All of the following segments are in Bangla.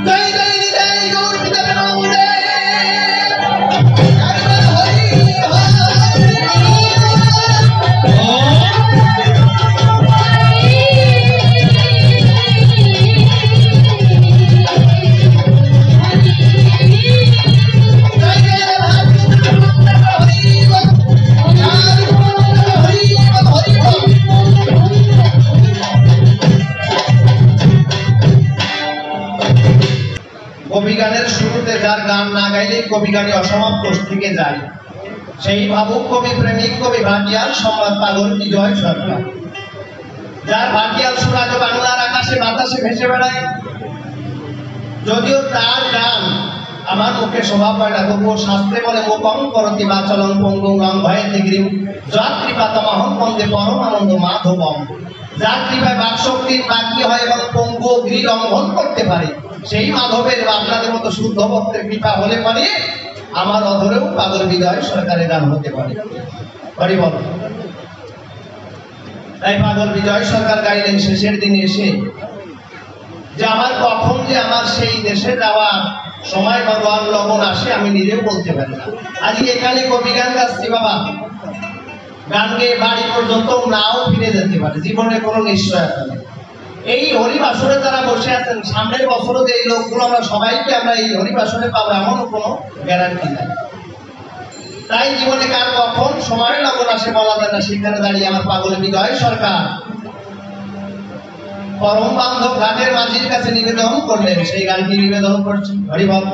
জয় জয় নিতাই গৌর পিতামে নমঃ। কবিগানের শুরুতে যার গান না গাইলে কবিগানে অসমাপ্ত থেকে যায়, সেই ভাবুক কবি প্রেমিক কবি ভাটিয়াল সম্রাট পাগল বিজয় সরকার, যার ভাটিয়াল সুর আজ বাংলার আকাশে বাতাসে ভেসে বেড়ায়। যদিও তার গান আমার মুখে শোভা পায় না, তবুও শাস্ত্রে বলে মুখং করতি বাচলং পঙ্গুং রং ভয়ে থেগ্রিম যার কৃপাতমহং বন্দে পরমানন্দ মাধবম। যার কৃপায় বাকশক্তির বাকি হয় এবং পঙ্গু গৃহ লঙ্ঘন করতে পারে, সেই মাধবের আপনাদের মতো শুদ্ধ ভক্তের কৃপা হলে পারে আমার অধরেও পাগল বিজয় সরকারের গান হতে পারে। হরি বল। তাই পাগল বিজয় সরকার গাইলেন শেষের দিনে এসে যে আমার কখন যে আমার সেই দেশে যাওয়ার সময় বা দোয়ার লগন আসে আমি নিজেও বলতে পারি না। আজকে এখানে কবি গান গাচ্ছি বাবা, গান গেয়ে বাড়ি পর্যন্ত নাও ফিরে যেতে পারে, জীবনে কোনো নিশ্চয়তা নেই। এই হরিবাসরে যারা বসে আছেন সামনের বছরও যে এই লোকগুলো আমরা সবাইকে আমরা এই হরিবাসরে পাবো এমনও কোনো গ্যারান্টি নাই। তাই জীবনে কার কখন সময় লগন আসে বলা যায় না। সেখানে দাঁড়িয়ে আমার পাগল বিজয় সরকার পরম বান্ধব ঘাটের মাঝির কাছে নিবেদন করলেন, সেই গানটি নিবেদন করছেন। হরি বল।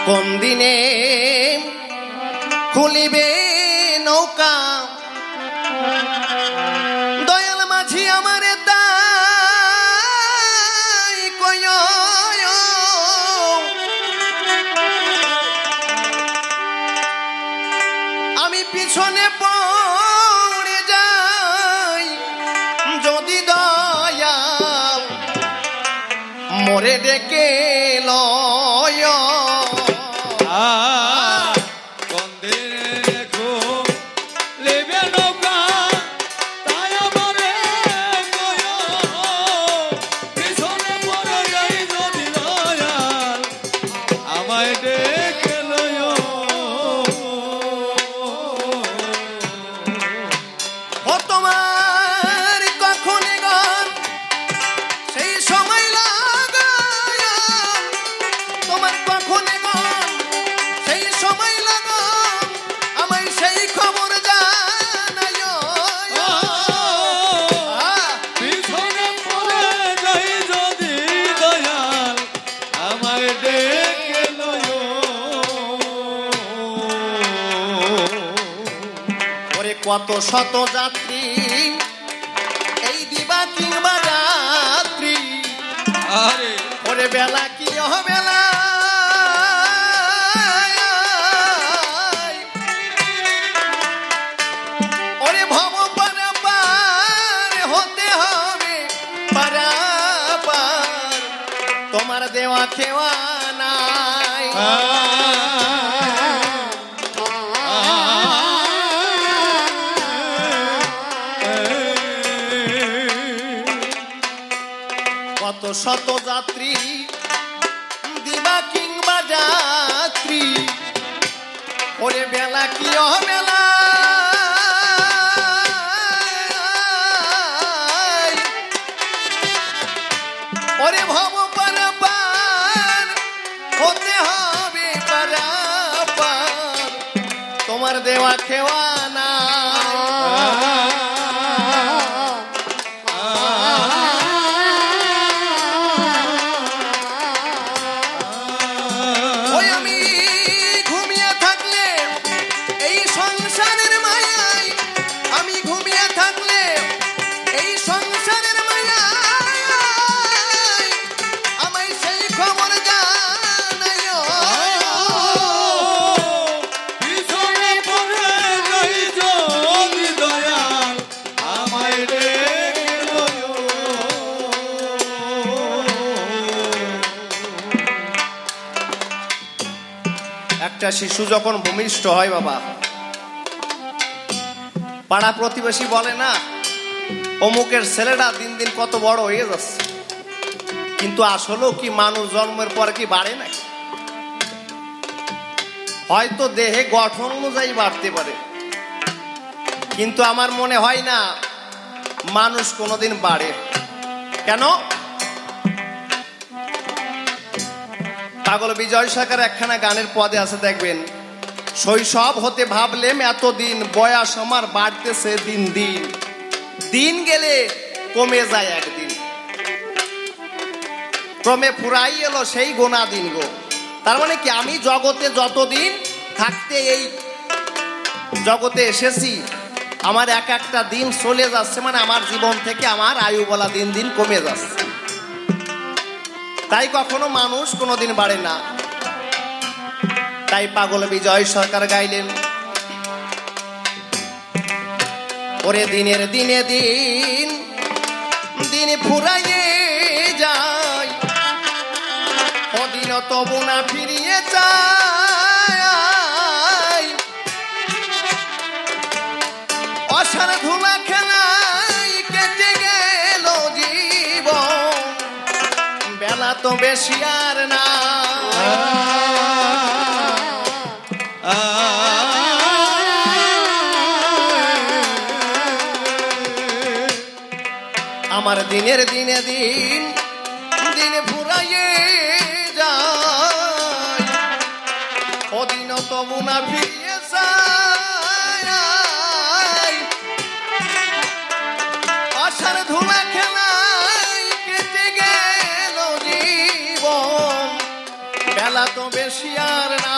কোন দিনে খুলিবে নৌকা দয়াল মাঝি আমারে তাই কয়, আমি পিছনে পড়ে যাই যদি দয়াল মোরে ডেকে লয়। কত শত যাত্রী এই দিবা কিংবা রাত্রি, আরে ওরে বেলা কি বেলা ওরে ভব পারাপার হতে হবে পারাপার, তোমার দেওয়া খেওয়া নাই। কত শত যাত্রী দিবা কিংবা যাত্রী ওরে বেলা কি বেলা ওরে ভব পারাপার হতে হবে পারাপার, তোমার দেওয়া খেওয়া না। একটা শিশু যখন ভূমিষ্ঠ হয় বাবা, পাড়া প্রতিবেশী বলে না অমুকের ছেলেটা দিন দিন কত বড় হয়ে যাচ্ছে, কিন্তু আসলেও কি মানুষ জন্মের পর কি বাড়ে নাকি? হয়তো দেহে গঠন অনুযায়ী বাড়তে পারে, কিন্তু আমার মনে হয় না মানুষ কোনোদিন বাড়ে। কেন? পাগল বিজয় সরকার একখানা গানের পদে আছে, দেখবেন, শৈশব হতে ভাবলেম এতদিন, বয়স আমার বাড়তেছে দিন দিন, দিন গেলে কমে যায় একদিন, ক্রমে ফুরাই এলো সেই গোনা দিন গো। তার মানে কি, আমি জগতে যতদিন থাকতে এই জগতে এসেছি, আমার এক একটা দিন চলে যাচ্ছে, মানে আমার জীবন থেকে আমার আয়ু বলা দিন দিন কমে যাচ্ছে। তাই কখনো মানুষ কোনোদিন বাড়ে না। তাই পাগল বিজয় সরকার গাইলেন, ওরে দিনের দিনে দিন দিন ফুরাইয়ে যায়, ওদিন তবু না ফিরিয়ে যায়, অসার ধুলা খেলাই কেটে গেল জীবন, বেলা তো বেশি আর না। আমার দিনের দিনে দিন দিন ফুরাইয়ে যায়, ওদিন তবু না ফিরিয়ে যায়, আশার ধুলা খেলাই কেটে গেল জীবন, বেলা তো বেশি আর না।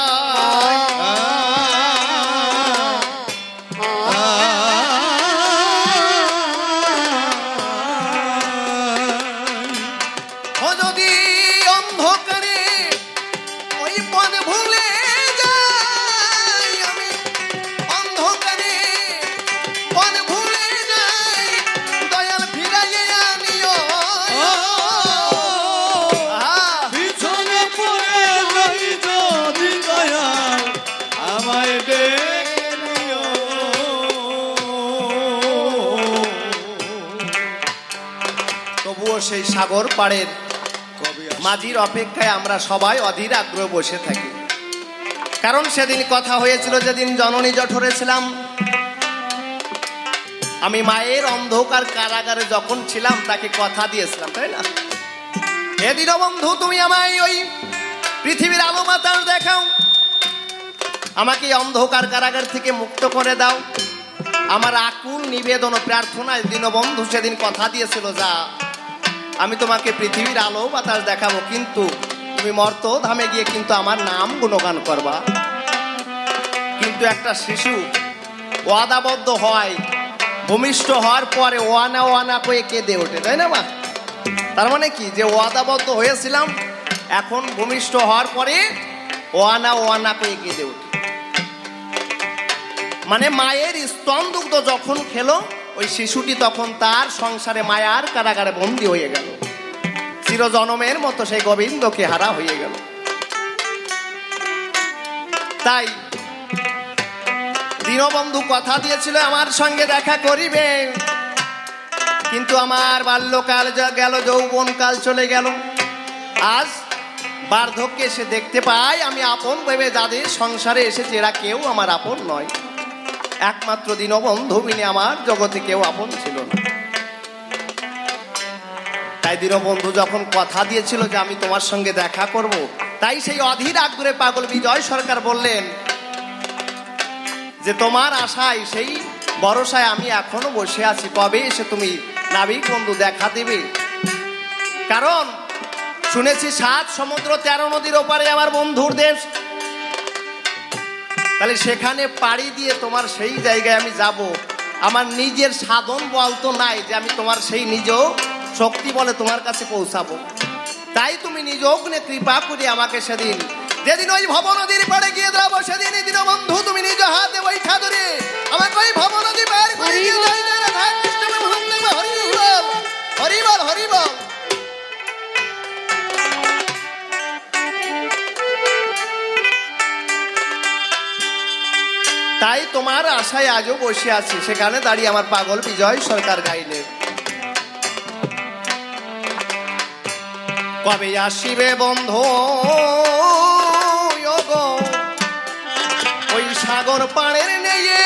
সেই সাগর পাড়ের মাঝির অপেক্ষায় আমরা সবাই অধীর আগ্রহ বসে থাকি। কারণ সেদিন কথা হয়েছিল, যেদিন জননী জঠরে ছিলাম, আমি মায়ের অন্ধকার কারাগারে যখন ছিলাম তাকে কথা দিয়েছিলাম, তাই না? হে দীনবন্ধু, তুমি আমায় ওই পৃথিবীর আলো বাতাস দেখাও, আমাকে অন্ধকার কারাগার থেকে মুক্ত করে দাও। আমার আকুল নিবেদন ও প্রার্থনায় দীনবন্ধু সেদিন কথা দিয়েছিল, যা আমি তোমাকে পৃথিবীর আলো বাতাস দেখাবো, কিন্তু তুমি মর্ত ধামে গিয়ে কিন্তু আমার নাম গুণগান করবা। কিন্তু একটা শিশু ওয়াদাবদ্ধ হয়, ভূমিষ্ঠ হওয়ার পরে ওয়ানা ওয়ানা করে কেঁদে ওঠে, তাই না মা? তার মানে কি, যে ওয়াদাবদ্ধ হয়েছিলাম, এখন ভূমিষ্ঠ হওয়ার পরে ওয়ানা ওয়ানা করে কেঁদে ওঠে। মানে মায়ের স্তন দুগ্ধ যখন খেলো, ওই শিশুটি তখন তার সংসারে মায়ার কারাগারে বন্দী হয়ে গেল, চিরজনমের মতো সেই গোবিন্দকে হারা হয়ে গেল। তাই দীনবন্ধু কথা দিয়েছিল আমার সঙ্গে দেখা করিবে, কিন্তু আমার বাল্যকাল গেল, যৌবনকাল চলে গেল। আজ বার্ধক্যে এসে দেখতে পাই আমি আপন ভেবে যাদের সংসারে এসেছে এরা কেউ আমার আপন নয়। একমাত্র দীনবন্ধু বিনে আমার জগতে কেউ আপন ছিল না। তাই দীনবন্ধু যখন কথা দিয়েছিল যে আমি তোমার সঙ্গে দেখা করব, তাই সেই অধীর আগ্রহে পাগল বিজয় সরকার বললেন যে তোমার আশায়, সেই ভরসায় আমি এখনো বসে আছি, কবে এসে তুমি নাবিক বন্ধু দেখা দেবে। কারণ শুনেছি 7 সমুদ্র 13 নদীর ওপারে আমার বন্ধুর দেশ, তাহলে সেখানে পাড়ি দিয়ে তোমার সেই জায়গায় আমি যাব। আমার নিজের সাধন বল তো নাই যে আমি তোমার সেই নিজ শক্তি বলে তোমার কাছে পৌঁছাবো। তাই তুমি নিজ অগ্নে কৃপা করে আমাকে সেদিন, যেদিন ওই ভব নদীর পাড়ে গিয়ে যাবো, সেদিন দীনবন্ধু তুমি নিজ হাতে বৈঠা ধরে আমাকে ওই ভব নদী পার করে দিয়ে যাই না। রাধা কৃষ্ণ হরিবল হরিবল হরিবল। তাই তোমার আশায় আজও বসে আছি, সেখানে দাঁড়িয়ে আমার পাগল বিজয় সরকার গাইলে, কবে আসিবে বন্ধু গো ওই সাগর পাড়ের নেয়ে,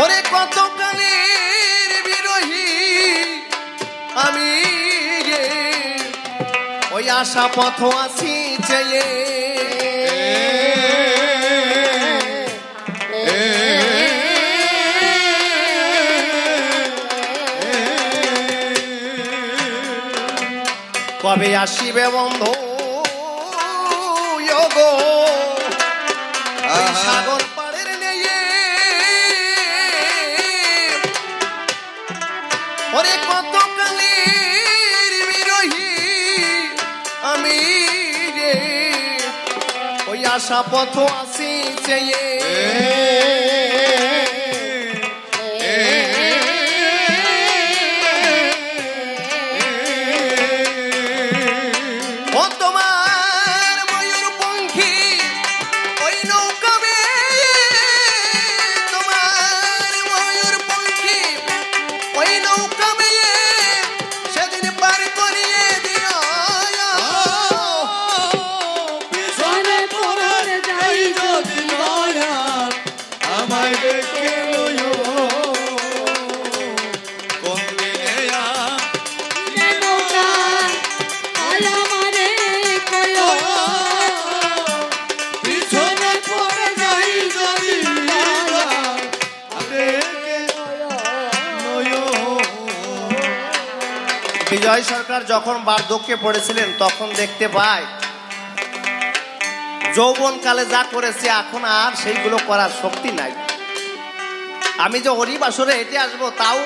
ওরে কত কালের বিরহী আমি রে, ওই আশা পথ আছি চেয়ে, কবে আসিবে বন্ধু গো ওই সাগর পাড়ের নেয়ে, ওরে কত কালের বিরহী আমি রে, ওই আশা পথ আছি চেয়ে, ও তোমার ময়ূর পঙ্খী ওই নৌকা বেয়ে, তোমার ময়ূর পঙ্খী ওই নৌকা বেয়ে সেদিন পার করিয়ে দিও, পিছনে পড়ে যাই যদি দয়াল আমায় ডেকে লইও, কোন দিনে নৌকা আয় আমারে কয়ো, পিছনে পড়ে যাই যদি দয়াল ডেকে লইও। বিজয় সরকার যখন বার্ধক্যে পড়েছিলেন তখন দেখতে পায় যৌবন কালে যা করেছে এখন আর সেইগুলো করার শক্তি নাই। আমি যে হরিবাসরে হেঁটে আসবো তাও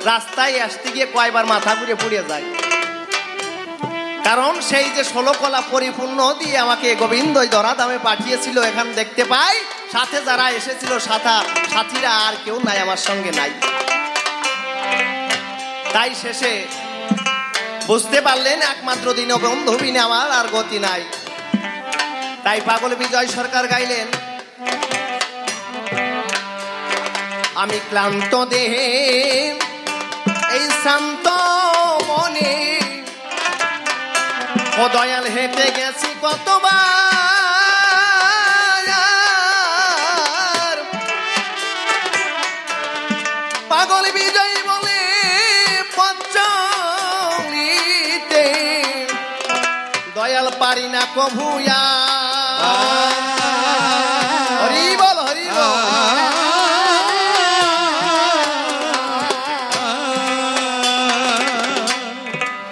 রাস্তায় আসতে গিয়ে কয়বার মাথা ঘুরে পড়ে যায়, কারণ সেই যে 16 কলা পরিপূর্ণ দিয়ে আমাকে গোবিন্দই ধরা দামে পাঠিয়েছিল, এখান দেখতে পাই সাথে যারা এসেছিল সাথীরা আর কেউ নাই, আমার সঙ্গে নাই। তাই শেষে বুঝতে পারলেন একমাত্র দীনবন্ধু বিনে আমার আর গতি নাই। তাই পাগল বিজয় সরকার গাইলেন, আমি ক্লান্ত দেহে এই শান্ত মনে, ও দয়াল হেঁটে গেছি কতবার, পাগল বিজয় বলে পঞ্চলিতে, দয়াল পারি না কভুয়া, হরি বল হরি বল।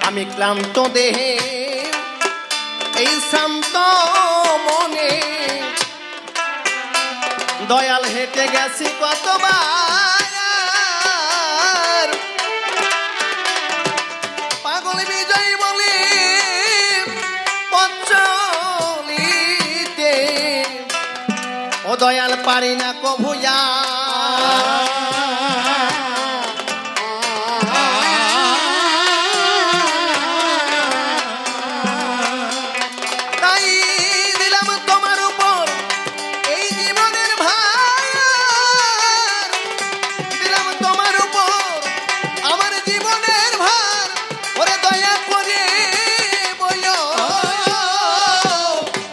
আমি ক্লান্ত দেহে এই শান্ত মনে, দয়াল হেঁটে গেছি কতবার, পাগল বিজয় বলে পঞ্চলিতে, ও দয়াল পারি না কভুয়া, তাই দিলাম তোমার উপর এই জীবনের ভার, দিলাম তোমার উপর আমার জীবনের ভার, ওরে দয়া করে বলো,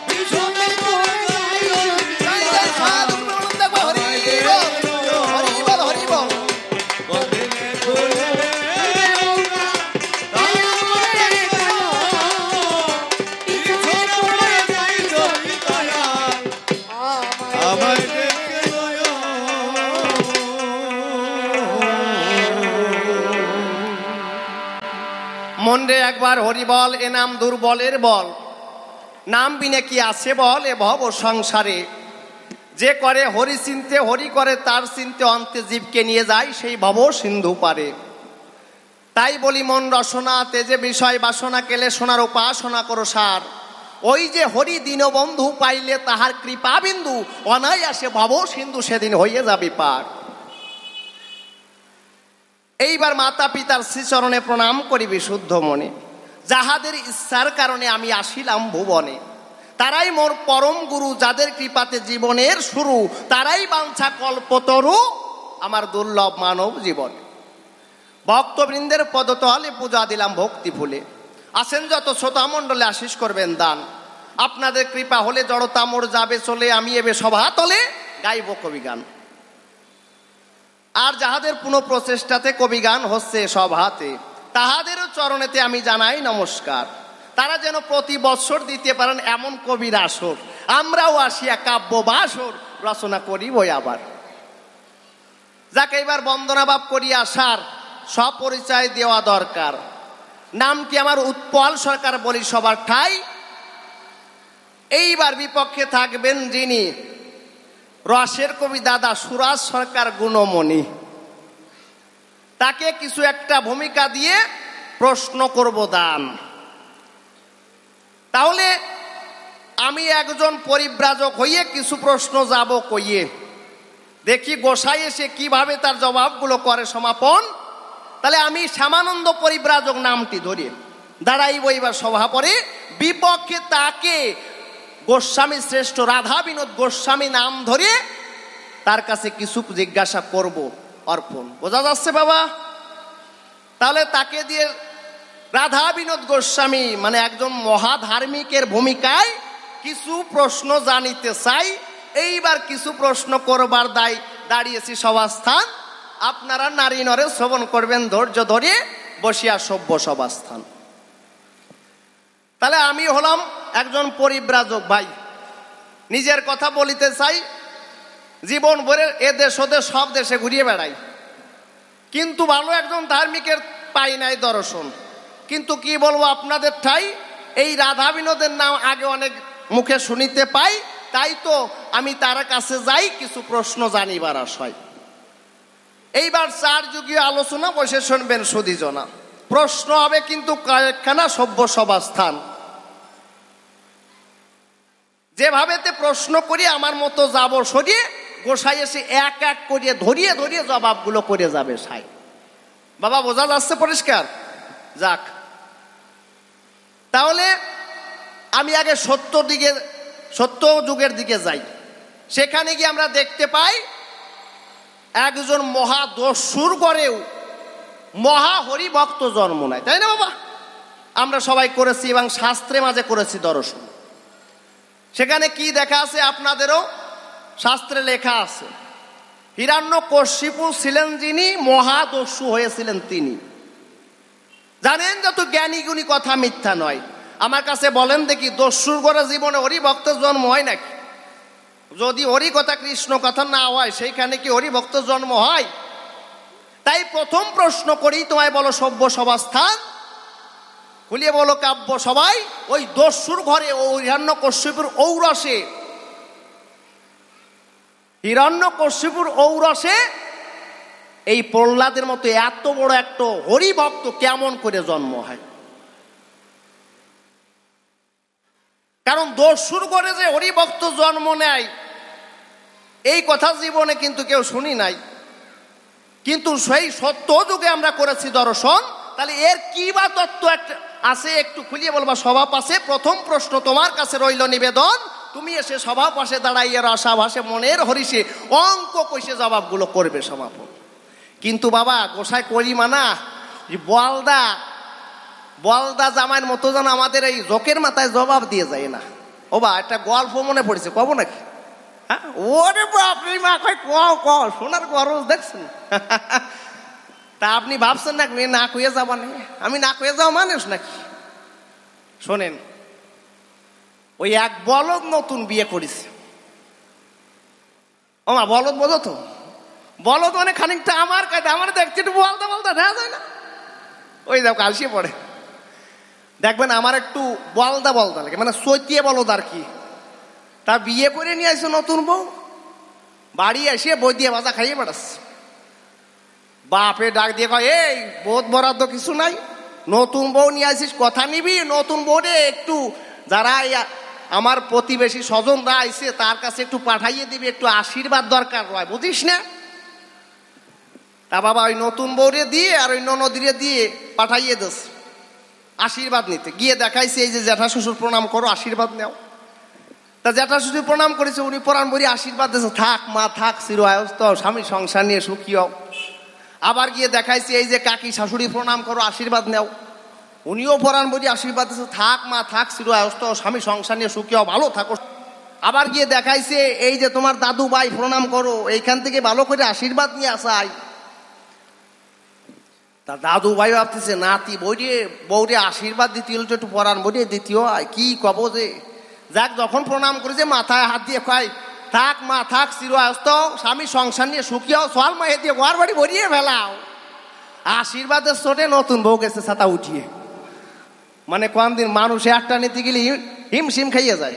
পিছনে পড়ে যাই যদি জয় জয় সাধু দেখো হরি বল হরি বল হরি বল। কোন দিনে ভুলে নৌকা আয় আমারে কয়ো, পিছনে পড়ে যাই যদি দয়াল আমায় ডেকে লইও। মন রে একবার হরি বল, এ নাম দুর্বলের বল, নাম বিনে কি আছে বল এ ভব সংসারে, যে করে হরি চিনতে হরি করে তার চিনতে অন্তে জীবকে নিয়ে যায় সেই ভব সিন্ধু পারে। তাই বলি মন রসনা তেজে বিষয় বাসনা কেলে সোনার উপাসনা করো সার, ওই যে হরি দীনবন্ধু পাইলে তাহার কৃপা বিন্দু, অনায়াসে ভব সিন্ধু সেদিন হইয়ে যাবি পার। এইবার মাতা পিতার শ্রীচরণে প্রণাম করিবি শুদ্ধ মনে, যাহাদের ইচ্ছার কারণে আমি আসিলাম ভুবনে, তারাই মোর পরম গুরু, যাদের কৃপাতে জীবনের শুরু, তারাই বাঞ্ছা কল্পতরু আমার দুর্লভ মানব জীবনে। ভক্তবৃন্দের পদতলে পূজা দিলাম ভক্তি ফুলে, আসেন যত শ্রোতা মণ্ডলে আশিস করবেন দান। আপনাদের কৃপা হলে জড়তা মোর যাবে চলে, আমি এবে সভা তলে গাইব কবিগান। আর যাহাদের পুনঃ প্রচেষ্টাতে কবিগান হচ্ছে সভাতে, তাহাদেরও চরণেতে আমি জানাই নমস্কার। তারা যেন প্রতি বৎসর দিতে পারেন এমন কবির আসর, আমরাও আসিয়া কাব্য বাসর রচনা করিবই আবার। যাকে এবার বন্দনাভাব করিয়া আসার স্বপরিচয় দেওয়া দরকার। নামটি আমার উৎপল সরকার, বলি সবার ঠাই। এইবার বিপক্ষে থাকবেন যিনি, রসের কবি দাদা সুরাজ সরকার গুণমণি। তাকে কিছু একটা ভূমিকা দিয়ে প্রশ্ন করব দান। তাহলে আমি একজন পরিব্রাজক হইয়ে কিছু প্রশ্ন যাব কইয়ে, দেখি গোসাই এসে কিভাবে তার জবাবগুলো করে সমাপন। তাহলে আমি শ্যামানন্দ পরিব্রাজক নামটি ধরে দাঁড়াইব এবার সভা পরে। বিপক্ষে তাকে গোস্বামী শ্রেষ্ঠ রাধা বিনোদ গোস্বামী নাম ধরে তার কাছে কিছু জিজ্ঞাসা করব অর্পণ। বোঝা যাচ্ছে বাবা? তাহলে তাকে দিয়ে রাধা বিনোদ গোস্বামী মানে একজন মহাধার্মিকের ভূমিকায় কিছু প্রশ্ন জানিতে চাই। এইবার কিছু প্রশ্ন করবার দায় দাঁড়িয়েছি সভাস্থান। আপনারা নারী নরে শ্রবণ করবেন ধৈর্য ধরে বসিয়া সভ্য সভাস্থান। তাহলে আমি হলাম একজন পরিব্রাজক ভাই, নিজের কথা বলিতে চাই। জীবন ভরে এ দেশ ওদেশ সব দেশে ঘুরিয়ে বেড়াই, কিন্তু ভালো একজন ধার্মিকের পাই নাই দর্শন। কিন্তু কি বলবো আপনাদের ঠাই, এই রাধা বিনোদের নাম আগে অনেক মুখে শুনিতে পাই, তাই তো আমি তার কাছে যাই কিছু প্রশ্ন জানিবার আশায়। এইবার চার যুগীয় আলোচনা বসে শুনবেন সুধীজনা। প্রশ্ন হবে কিন্তু কয়েকখানা সভ্য সভাস্থান। যেভাবেতে প্রশ্ন করি আমার মতো যাব সরিয়ে, গোসাই এসে এক এক করিয়ে ধরিয়ে ধরিয়ে জবাবগুলো করে যাবে সাই। বাবা বোঝা যাচ্ছে পরিষ্কার? যাক, তাহলে আমি আগে সত্য যুগের দিকে যাই। সেখানে গিয়ে আমরা দেখতে পাই একজন মহাদস্যুর গড়েও মহাহরি ভক্ত জন্ম নেয়, তাই না বাবা? আমরা সবাই করেছি এবং শাস্ত্রে মাঝে করেছি দর্শন। সেখানে কি দেখা আছে আপনাদেরও শাস্ত্রে লেখা আছে, হিরণ্যকশিপু ছিলেন যিনি, মহাদস্যু হয়েছিলেন তিনি। জানেন যত জ্ঞানী গুণী কথা মিথ্যা নয়। আমার কাছে বলেন দেখি, দস্যুর গড়ে জীবনে হরি ভক্তের জন্ম হয় নাকি? যদি হরি কথা কৃষ্ণ কথা না হয় সেইখানে কি হরি ভক্তের জন্ম হয়? তাই প্রথম প্রশ্ন করি, তোমায় বলো সভ্য সভাস্থান, খুলিয়ে বলো কাব্য সবাই। ওই দস্যুর ঘরে ও হিরণ্যকশিপুর ঔরসে, হিরণ্যকশিপুর ঔরসে এই প্রহ্লাদের মতো এত বড় একটা হরিভক্ত কেমন করে জন্ম হয়? কারণ দস্যুর ঘরে যে হরিভক্ত জন্ম নেয় এই কথা জীবনে কিন্তু কেউ শুনি নাই, কিন্তু সেই সত্য যুগে আমরা করেছি দর্শন। তাহলে এর কি বা তত্ত্ব একটা আছে একটু খুলিয়ে বলবা সভা পাশে। প্রথম প্রশ্ন তোমার কাছে রইল নিবেদন, তুমি এসে সভা পাশে দাঁড়াইয়ে রসা ভাসে মনের হরিষে অঙ্ক কইসে জবাবগুলো করবে সমাপন। কিন্তু বাবা গোসাই করি মানা বলদা জামাইয়ের মতো যেন আমাদের এই জোকের মাথায় জবাব দিয়ে যায় না। ও বা একটা গল্প মনে পড়েছে, কব নাকি? হ্যাঁ, ওরে বাপরে মা কয় কও শোনার গরজ দেখছেন? তা আপনি ভাবছেন না না কয়ে যাবা না? আমি না কয়ে যাওয়া মানুষ নাকি? শোনেন, ওই এক বলদ নতুন বিয়ে করেছে। ও মা বলদ বোঝো তো? বলদ মানে খানিকটা আমার কাছে, আমার দেখছি একটু বলতে দেখা যায় না? ওই যাও কালসিয়ে পড়ে দেখবেন আমার একটু বলদা লাগে, মানে সইতিয়ে বলদ আর কি। তা বিয়ে করে নিয়ে আসছে নতুন বউ, বাড়ি এসে বই দিয়ে ভাজা খাইয়ে বেড়াচ্ছে। বাপে ডাক দিয়ে কয়, এই বোধ বরাদ্দ কিছু নাই, নতুন বউ নিয়ে আসিস, কথা নিবি? নতুন বউরে একটু যারা আমার প্রতিবেশী স্বজনরা আইছে তার কাছে একটু পাঠাইয়ে দিবি, একটু আশীর্বাদ দরকার হয়, বুঝিস না? তা বাবা ওই নতুন বউরে দিয়ে আর ওই ননদিরে দিয়ে পাঠাইয়ে দিস। আশীর্বাদ নিতে গিয়ে দেখাইছে এই যে জ্যাঠা শ্বশুর প্রণাম করো, আশীর্বাদ নেও। তা জ্যাঠা শ্বশুর প্রণাম করেছে, উনি পরাণ বলি আশীর্বাদ দিয়েছে, থাক মা থাক, চির আয়স্ত, স্বামী সংসার নিয়ে সুখী হও। আবার গিয়ে দেখাইছে এই যে কাকি শাশুড়ি প্রণাম করো, আশীর্বাদ নেও, উনিও পরাণ বলি আশীর্বাদ দিয়েছে, থাক মা থাক, চির আয়স্ত, স্বামী সংসার নিয়ে সুখী হও, ভালো থাকো। আবার গিয়ে দেখাইছে এই যে তোমার দাদু ভাই প্রণাম করো, এইখান থেকে ভালো করে আশীর্বাদ নিয়ে আসাই। তা দাদু ভাই ভাবতেছে নাতি বৌরে আশীর্বাদ দ্বিতীয় একটু পরাণ বলি দ্বিতীয় কি কব যে, যাক যখন প্রণাম করেছে মাথায় হাত দিয়ে কয় থাক মা থাক, চির আয়স্ত, স্বামী সংসার নিয়ে সুখী হও, সোয়াল মাহে দিয়ে ঘর বাড়ি ভরিয়ে ফেলাও। আশীর্বাদের চোটে নতুন বউ গেছে ছাতা উঠিয়ে। মানে কোন দিন মানুষ একটা নিতে গেলে হিমশিম খাইয়ে যায়,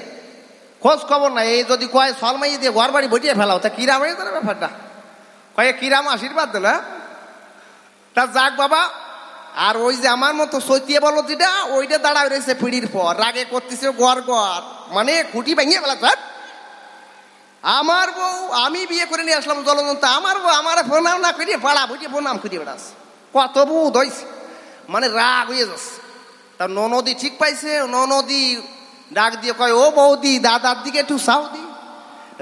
খোঁজ খবর নাই। এই যদি কয় সোয়াল মাইয়ে দিয়ে ঘর বাড়ি ভরিয়ে ফেলাও, তা কিরাম হয়ে যাবে ব্যাপারটা, কয়ে কিরাম আশীর্বাদ দিল। তা যাক বাবা, আর ওই যে আমার মতো সৈতিয়ে বলো যেটা, ওইটা দাঁড়ায় রয়েছে পিড়ির পর, রাগে করতেছে গড় গড়, মানে খুঁটি ভেঙে ফেলা। আমার বউ আমি বিয়ে করে নিয়ে আসলাম জলজন্ত, আমার বউ আমার প্রণাম না করিয়ে পাড়া বুঝিয়ে প্রণাম করিয়ে বেড়াস, কত বুধ হয়েছে, মানে রাগ হয়ে যাচ্ছে। তা ননদি ঠিক পাইছে, ননদি ডাক দিয়ে কয় ও বৌদি দাদার দিকে একটু চাও দি,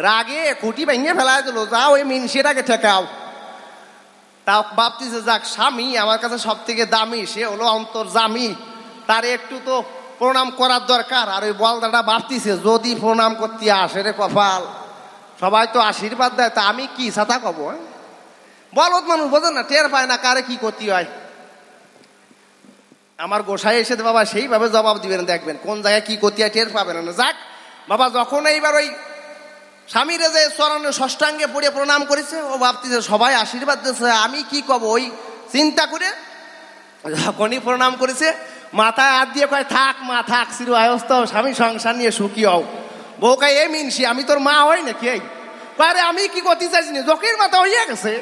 রাগে খুঁটি ভেঙে ফেলা দিল, যাও ওই মিনসিটাকে ঠেকাও। তাও ভাবতেছে যাক স্বামী আমার কাছে সব থেকে দামি, সে হলো অন্তর্যামী, তার একটু তো প্রণাম করার দরকার। আর ওই বলদাটা ভাবতেছে যদি প্রণাম করতে আসে রে কপাল, সবাই তো আশীর্বাদ দেয়, তা আমি কি ছাতা কব? বলদ মানুষ বোঝেন না, টের পায় না কারে কি করতে হয়। আমার গোসাই এসে বাবা সেইভাবে জবাব দিবেন, দেখবেন কোন জায়গায় কি করতে হয় টের পাবেন না। যাক বাবা, যখন এইবার ওই স্বামীরে যে চরণে ষষ্ঠাঙ্গে পড়ে প্রণাম করেছে, ও ভাবতেছে সবাই আশীর্বাদ দিচ্ছে, আমি কি কব, ওই চিন্তা করে যখনই প্রণাম করেছে মাথায় হাত দিয়ে কয় থাক মা থাক, চির আয়স্ত, স্বামী সংসার নিয়ে সুখী হও। বউ কয় এ মিনসি আমি তোর মা হই নাকি? এই আরে আমি কি করতে চাইছি না, জোকের মাথা হইয়া গেছে।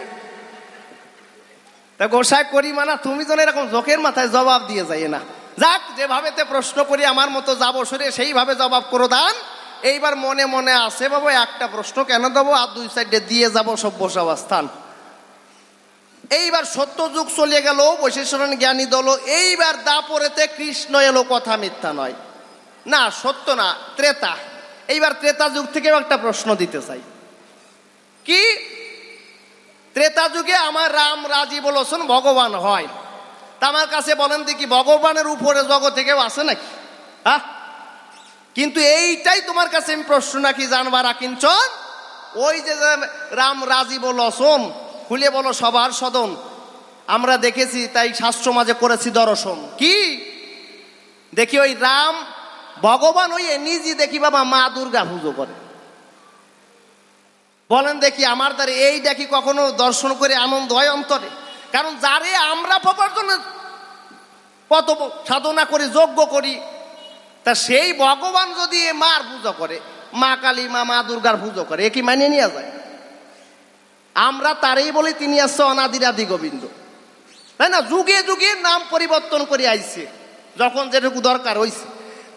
তা গোসাই করি মানা, তুমি যেন এরকম জোকের মাথায় জবাব দিয়ে যাই না। যাক, যেভাবে তে প্রশ্ন করি আমার মতো যাবো সরে সেইভাবে জবাব করো দান। এইবার মনে মনে আছে বাবু একটা প্রশ্ন কেন দেবো, আর দুই সাইডে দিয়ে যাবো সভ্য অবস্থান। এইবার সত্য যুগ চলে গেল, বৈশেষণ জ্ঞানী দল, এইবার দাপরেতে কৃষ্ণ এলো, কথা মিথ্যা নয়, না সত্য না, ত্রেতা। এইবার ত্রেতা যুগ থেকেও একটা প্রশ্ন দিতে চাই, কি ত্রেতা যুগে আমার রাম রাজীব লোচন ভগবান হয়, তা আমার কাছে বলেন দেখি ভগবানের উপরে জগতে কেউ আছে নাকি? হ্যাঁ, কিন্তু এইটাই তোমার কাছে আমি প্রশ্ন নাকি জানবার আকিঞ্চন, ওই যে রাম রাজীব লোচন, খুলে বলো সবার সদন, আমরা দেখেছি তাই শাস্ত্র মাঝে করেছি দর্শন। কি দেখি ওই রাম ভগবান হইয়ে নিজে দেখি বাবা মা দুর্গা পুজো করে, বলেন দেখি আমার দ্বারা এই দেখি কখনো দর্শন করে আনন্দ হয় অন্তরে? কারণ যারে আমরা পাবার জন্য কত সাধনা করি যজ্ঞ করি, তা সেই ভগবান যদি মার পুজো করে, মা কালী মা দুর্গার পুজো করে, এ কি মানিয়ে নিয়ে যায়? আমরা তারই বলি তিনি আসছে অনাদিরাদি গোবিন্দ, তাই না? যুগে যুগে নাম পরিবর্তন করে আইছে যখন যেটুকু দরকার হইছে।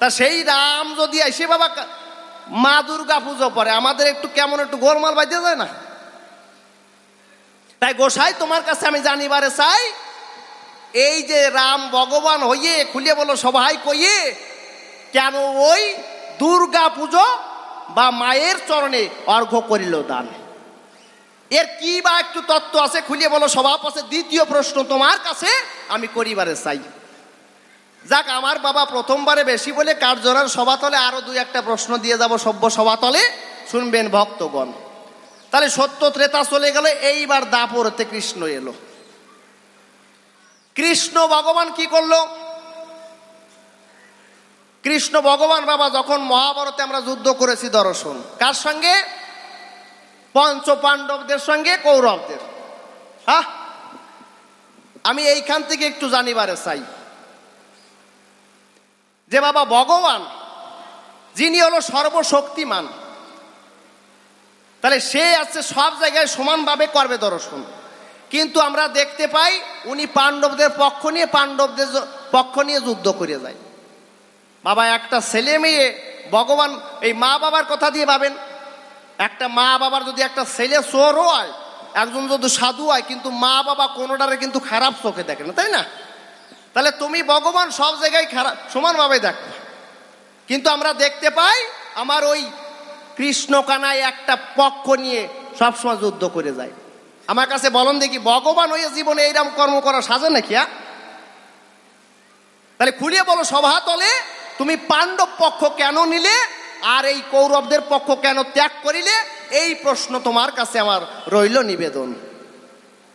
তা সেই রাম যদি আইসে বাবা মা দুর্গা পুজো করে, আমাদের একটু কেমন একটু গোলমাল বাজে যায় না? তাই গোসাই তোমার কাছে আমি জানিবারে চাই, এই যে রাম ভগবান হইয়ে খুলে বলো সবাই কইয়ে কেন ওই দুর্গা পুজো বা মায়ের চরণে অর্ঘ্য করিল দান, এর কি বা একটু তত্ত্ব আছে খুলিয়ে বলো সবার পাশে। দ্বিতীয় প্রশ্ন তোমার কাছে আমি করিবারে চাই। যাক, আমার বাবা প্রথমবারে বেশি বলে কার্যরার সভাতলে আরো দুই একটা প্রশ্ন দিয়ে যাব সভ্য সভাতলে, শুনবেন ভক্তগণ। তাহলে সত্য ত্রেতা চলে গেল, এইবার দাপরতে কৃষ্ণ এলো। কৃষ্ণ ভগবান কি করলো? কৃষ্ণ ভগবান বাবা যখন মহাভারতে আমরা যুদ্ধ করেছি দর্শন, কার সঙ্গে? পঞ্চ পাণ্ডবদের সঙ্গে কৌরবদের। হ্যাঁ, আমি এইখান থেকে একটু জানিবারে চাই যে বাবা ভগবান যিনি হলো সর্বশক্তিমান, তাহলে সে আছে সব জায়গায় সমানভাবে করবে দর্শন, কিন্তু আমরা দেখতে পাই উনি পাণ্ডবদের পক্ষ নিয়ে যুদ্ধ করে যায়। বাবা একটা ছেলে মেয়ে ভগবান এই মা বাবার কথা দিয়ে ভাবেন, একটা মা বাবার যদি একটা ছেলে চোর হয়, একজন যদি সাধু হয়, কিন্তু মা বাবা কোনোটারে কিন্তু খারাপ চোখে দেখে না, তাই না? তাহলে তুমি ভগবান সব জায়গায় খারাপ সমানভাবে দেখো, কিন্তু আমরা দেখতে পাই আমার ওই কৃষ্ণ কানাই একটা পক্ষ নিয়ে সবসময় যুদ্ধ করে যায়। আমার কাছে বলুন দেখি, ভগবান ওই জীবনে এইরকম কর্ম করা সাজে নাকি? তাহলে খুলিয়ে বলো সভাতলে, তুমি পাণ্ডব পক্ষ কেন নিলে আর এই কৌরবদের পক্ষ কেন ত্যাগ করিলে? এই প্রশ্ন তোমার কাছে আমার রইল নিবেদন।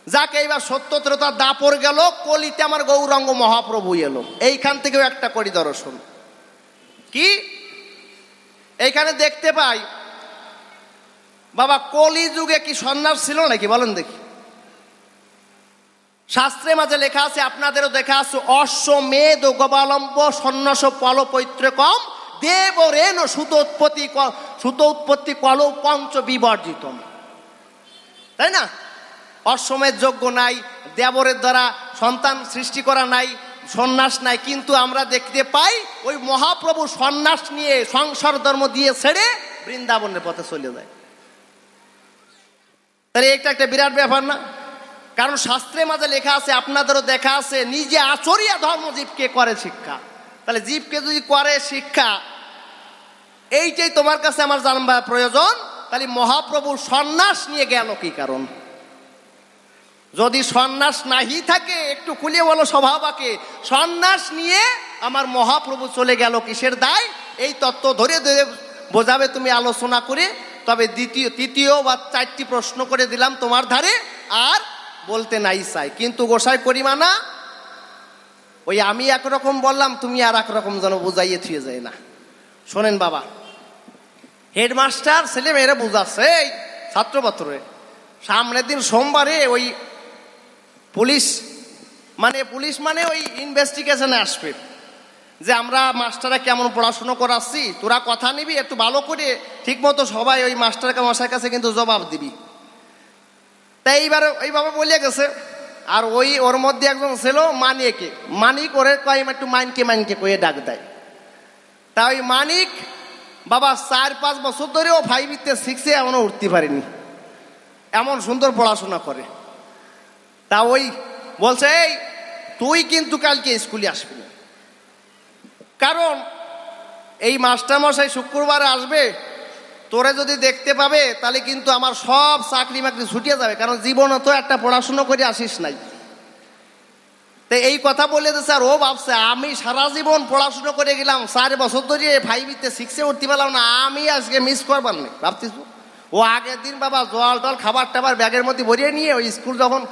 যাকে এইবার সত্যত্রতা দাপর গেল, কলিতে আমার গৌরাঙ্গ মহাপ্রভু এলো। এইখান থেকেও একটা করি দর্শন কি এইখানে দেখতে পাই, বাবা কলি যুগে কি সন্ন্যাস ছিল নাকি বলেন দেখি? শাস্ত্রের মাঝে লেখা আছে, আপনাদেরও দেখা আছে, অশ্বমেধ গোপালম্ব সন্ন্যাস পল পৈত্রকম দেবরেণ সুতোৎপত্তি কল পঞ্চ বিবর্জিতম। তাই না? অশ্বমেধ যজ্ঞ নাই, দেবরের দ্বারা সন্তান সৃষ্টি করা নাই, সন্ন্যাস নাই, কিন্তু আমরা দেখতে পাই ওই মহাপ্রভু সন্ন্যাস নিয়ে সংসার ধর্ম দিয়ে ছেড়ে বৃন্দাবনের পথে চলে যায়। তাহলে এটা একটা বিরাট ব্যাপার না? কারণ শাস্ত্রের মাঝে লেখা আছে, আপনাদেরও দেখা আছে, নিজে আচরিয়া ধর্ম জীবকে করে শিক্ষা। তাহলে জীবকে যদি করে শিক্ষা, এইটাই তোমার কাছে আমার জানবার প্রয়োজন। তাহলে মহাপ্রভু সন্ন্যাস নিয়ে গেল কি কারণ? যদি সন্ন্যাস নাহি থাকে, একটু খুলিয়ে বলো স্বভাবাকে, সন্ন্যাস নিয়ে আমার মহাপ্রভু চলে গেল কিসের দায়? এই তত্ত্ব ধরে ধরে বোঝাবে তুমি আলোচনা করে। তবে তৃতীয় বা 4টি প্রশ্ন করে দিলাম তোমার ধারে, আর বলতে নাই চাই, কিন্তু গোসাই করিমা না, ওই আমি একরকম বললাম, তুমি আর একরকম যেন বুঝাইয়ে থুয়ে যায় না। শোনেন বাবা, হেডমাস্টার ছেলে মেয়েরা বুঝাচ্ছে, এই ছাত্র পাত্রে সামনের দিন সোমবারে ওই পুলিশ মানে ওই ইনভেস্টিগেশনে আসবে যে আমরা মাস্টাররা কেমন পড়াশুনো করাচ্ছি, তোরা কথা নিবি একটু ভালো করে, ঠিক মতো সবাই ওই মাস্টারকে মশার কাছে কিন্তু জবাব দিবি। তাই এইবার ওইভাবে বলিয়া গেছে। আর ওর মধ্যে একজন ছিল মানিক ওরে কয় একটু মাইনকে কয়ে ডাক দেয়। তা ওই মানিক বাবা 4-5 বছর ধরে ও 5 6 এমনও উঠতে পারেনি, এমন সুন্দর পড়াশোনা করে। তা ওই বলছে, এই তুই কিন্তু কালকে স্কুলে আসবি না, কারণ এই মাস্টারমশাই শুক্রবারে আসবে, তোরে যদি দেখতে পাবে তাহলে কিন্তু আমার সব চাকরি মাকরি ছুটিয়ে যাবে, কারণ জীবনে তো একটা পড়াশুনো করে আসিস নাই। তো এই কথা বলে দিচ্ছে। আর ও ভাবছে আমি সারা জীবন পড়াশুনো করে গেলাম, 4 বছর ধরে 5 6 উঠতে পারলাম না, আমি আজকে মিস করবার নেই ভাবছিস। ও আগের দিন বাবা জল টল খাবার টাবার ব্যাগের মধ্যে ভরিয়ে নিয়ে ওই স্কুল যখন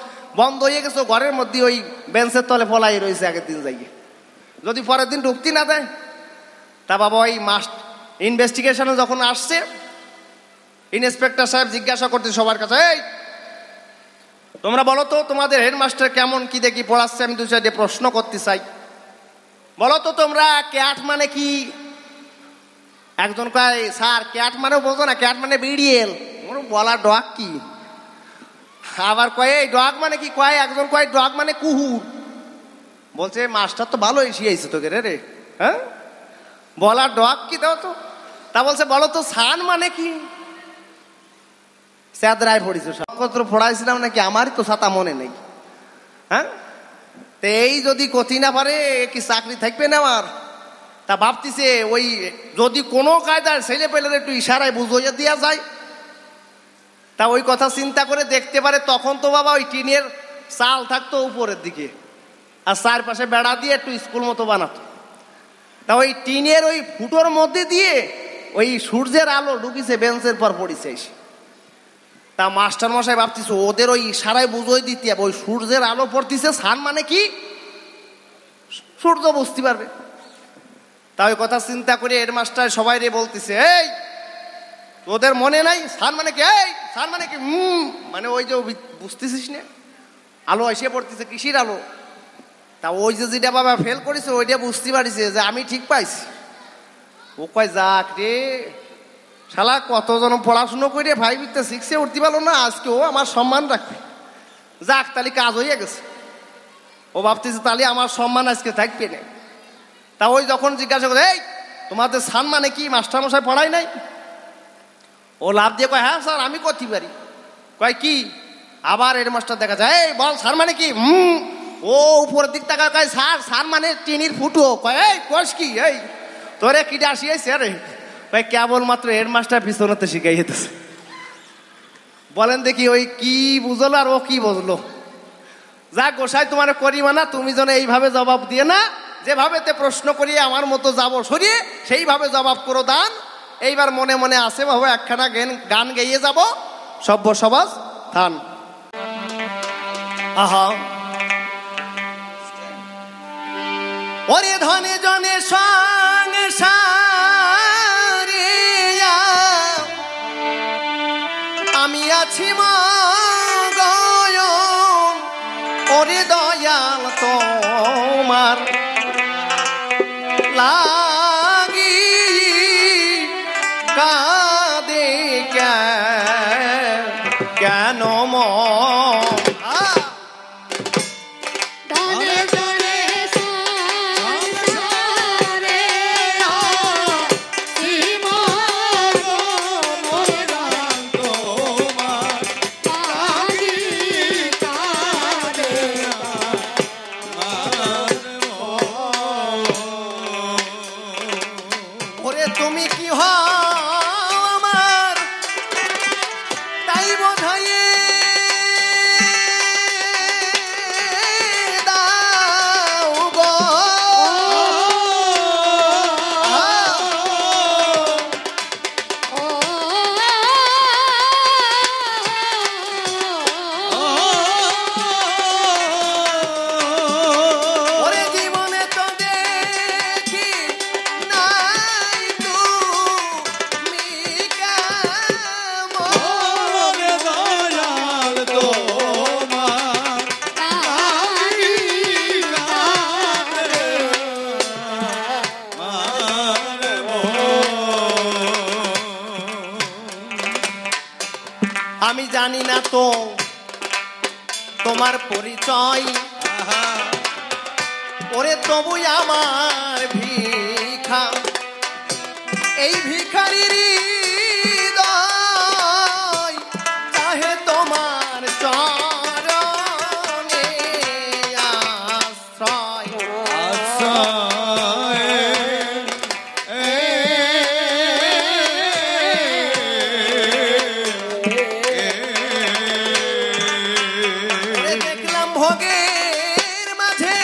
বন্ধ হয়ে গেছে, ঘরের মধ্যে ওই বেঞ্চের তলে ফলাই রয়েছে আগের দিন যাইয়ে, যদি পরের দিন ঢুকতে না দেয়। তা বাবা ওই ইনভেস্টিগেশনে যখন আসছে, ইন্সপেক্টর সাহেব জিজ্ঞাসা করতে সবার কাছে, এই তোমরা বলো তো তোমাদের হেডমাস্টার কেমন কি দেখি পড়াচ্ছে, আমি 2-4 প্রশ্ন করতে চাই। বলো তো তোমরা ক্যাট মানে কি? একজন কয়, স্যার ক্যাট মানেও বোঝো না, ক্যাট মানে বিড়িয়েল। বলা ডগ কি? আবার কয় এই ডগ মানে কি? কয় একজন কয় ডগ মানে কুকুর। বলছে মাস্টার তো ভালো শিখাইছে তোকে রে, হ্যাঁ বলা ডগ কি দাও তো। তা বলছে বলো তো সান মানে কি? স্যাদরায় পড়িস সকত্র পড়াইছিলাম নাকি, আমারই তো ছাতা মনে নেই। হ্যাঁ, তো এই যদি কথি না পারে কি চাকরি থাকবে না আমার? তা ভাবতিছে ওই যদি কোনো কায়দার ছেলে পেলের একটু ইশারায় বুঝিয়ে দেওয়া যায়, তা ওই কথা চিন্তা করে দেখতে পারে। তখন তো বাবা ওই টিনের চাল থাকতো উপরের দিকে, আর চারপাশে বেড়া দিয়ে একটু স্কুল মতো বানাতো। তা ওই টিনের ওই ফুটোর মধ্যে দিয়ে ওই সূর্যের আলো ঢুকিছে, বেঞ্চের পর পড়িছে এসে। তা মাস্টার মশাই ভাবতেছে ওদের ওই ইশারায় বুঝিয়ে দিতে হবে, ওই সূর্যের আলো পড়তিছে, সান মানে কি সূর্য বুঝতে পারবে। তা ওই কথা চিন্তা করে হেডমাস্টার সবাই রে বলতেছে, এই তোদের মনে নাই সান মানে কি? এই সান মানে কি? মানে ওই যে বুঝতেছিস না, আলো এসে পড়তেছে, কিসির আলো? তা ওই যে যেটা বাবা ফেল করেছে ওইটা বুঝতে পারিছে যে আমি ঠিক পাইছি। ও কয় যাক রে শালা, কতজন পড়াশুনো করে 5 6 উঠতে পারলো না, আজকে ও আমার সম্মান রাখবে। যাক তাহলে কাজ হয়ে গেছে। ও ভাবতেছে তাহলে আমার সম্মান আজকে থাকবে না। তা ওই যখন জিজ্ঞাসা করে, এই তোমাদের সান মানে কি? মাস্টারমশাই পড়াই নাই? ও লাভ দিয়ে কয়, হ্যাঁ স্যার আমি করতে পারি। কয় কি? আবার হেডমাস্টার দেখা যায়, এই বল স্যার মানে কি? ও উপর দিক টাকা কয় স্যার স্যার মানে টিনির ফুটো কয় এই কোষ কি এই তোরে কিটা আসিয়েছে রে ভাই কেবলমাত্র হেডমাস্টার পিছনেতে শিখাই যেতেছে। বলেন দেখি ওই কি বুঝলো আর ও কি বুঝলো? যা গোসাই তোমার করি মানা, তুমি যেন এইভাবে জবাব দিয়ে না, যেভাবে তে প্রশ্ন করিয়ে আমার মতো যাব সরিয়ে সেইভাবে জবাব করো দান। এইবার মনে মনে আসে বাবু একখানা গান গেয়ে যাব, সভ্য সমাজ থান। আহা ওরে ধনে জনে সংসারে আমি আছি মগন, ওরে দয়াল তোমার লাগি কাঁদে কেন মন? তুমি কি হও আমার তাই বোঝাইয়ে দাও গো। ওরে জীবনে তো দেখি নাই তুমি কেমন, দয়াল তোমার লাগি কাঁদে আমার আমি জানি না তো তোমার পরিচয়, ওরে তবু আমার ভিখা এই ভিখারির হৃদয় চাহে তোমার চরণে আশ্রয়। ওরে দেখলাম ভোগের মাঝে